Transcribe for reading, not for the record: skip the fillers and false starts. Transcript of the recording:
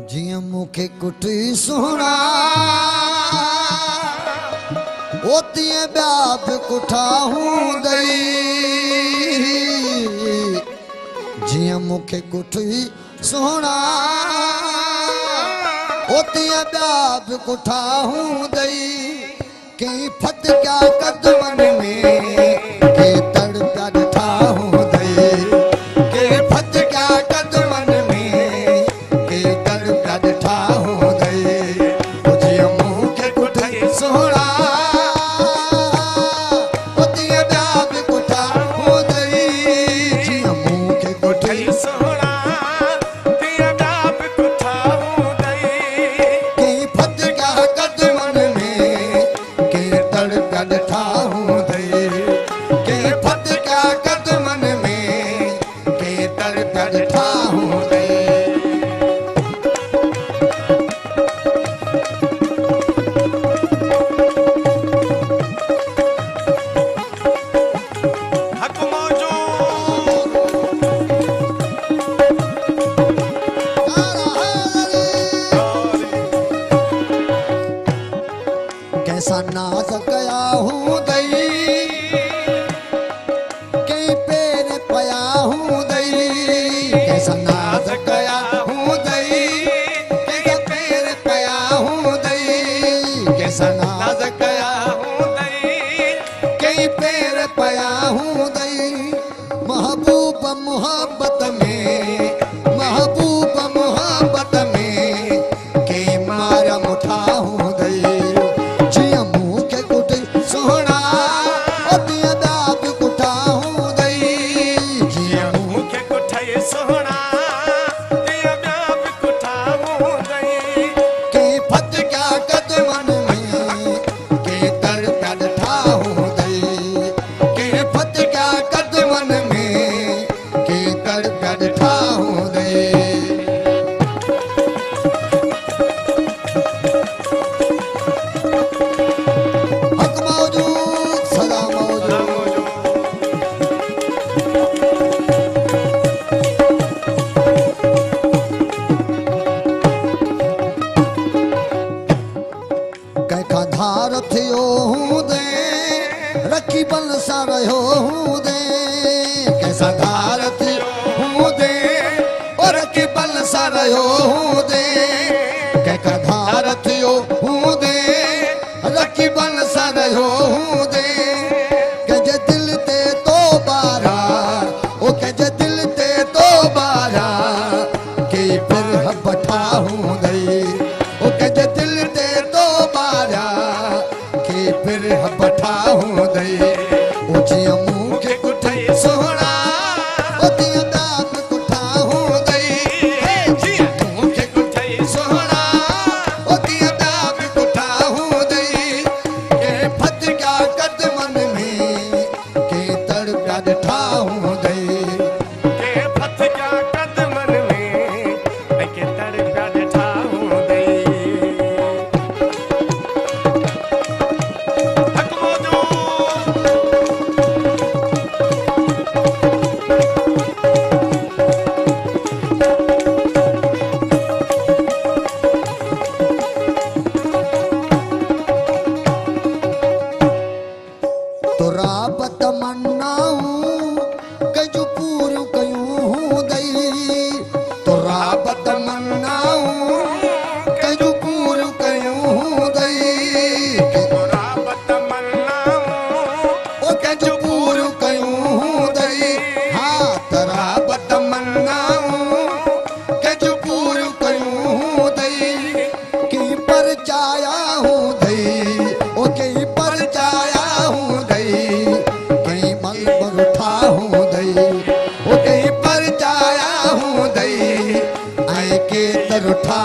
जियां मुखे कुटी सोना ओतिए ब्याप कुठा हूं दई जियां मुखे कुटी सोना ओतिए ब्याप कुठा हूं दई कहीं फत क्या कदमन में के तड़प्या ॾिठा हूं दई के फत क्या कदमन में के तड़प्या ॾिठा हूं दई जियां मुखे कुटी सोना ओतिए ब्याप कुठा हूं दई जियां मुखे कुटी सोना दिया डाब कुठा हूं दई कहीं फत क्या कदमन में के तड़प्या ॾिठा हूं दई के फत क्या कदमन में के तड़प्या ॾिठा हूं दई हक मौजूद कैसा नाज गया हूं दई कहीं पैर पया हूं दई कैसा नाज गया हूं दई कहीं पैर पया हूं दई कैसा नाज गया हूं दई कहीं पैर पया हूं दई महबूब मोहब्बत में के मारा मुठा हूं दई जियां मुखे कुटी सोना ओतिया दाब कुठा हूं दई जियां मुखे कुठे सोना दिया डाब कुठा हूं दई के फत क्या कदमन में के तड़प्या ॾिठा हूं दई के फत क्या कदमन में के तड़प्या ॾिठा हूं दई हक मौजूद सदा मौजूद कैका धार थियो हूं दे रखी बल सा रहियो हूं दे कैसा धार थियो हूं दे और रखी बल सा रहियो हूं दे कैका धार थियो हूं दे रखी बल सा रहियो हूं दे कंहिंजे दिल ते तो बारा ओ कंहिंजे दिल ते तो बारा के फिर बठा हूं दई ओ कंहिंजे दिल ते तो बारा के फिर बठा हूं दई ओ जियां मुखे कुटी सोना ओतिया दाब कुठा हूं दई जियां मुखे कुटी सोना ओतिया दाब कुठा हूं दई के फत क्या कदमन में के तड़प्या ॾिठा हूं दई के फत क्या कदमन में के तड़प्या ॾिठा हूं दई हक मौजूद तोरा बतमन्नाऊं कजू पूरू कयूं हूं दई तोरा बतमन्नाऊं कजू पूरू कयूं हूं दई तोरा बतमन्नाऊं ओ कजू पूरू कयूं हूं दई हाँ तोरा बतमन्नाऊं कजू पूरू कयूं हूं दई की पर चाया हूं दई ओ कहीं पर चाया हूं दई कहीं मल पर उठा हूं दई ओ कहीं पर चाया हूं दई आए के तर उठा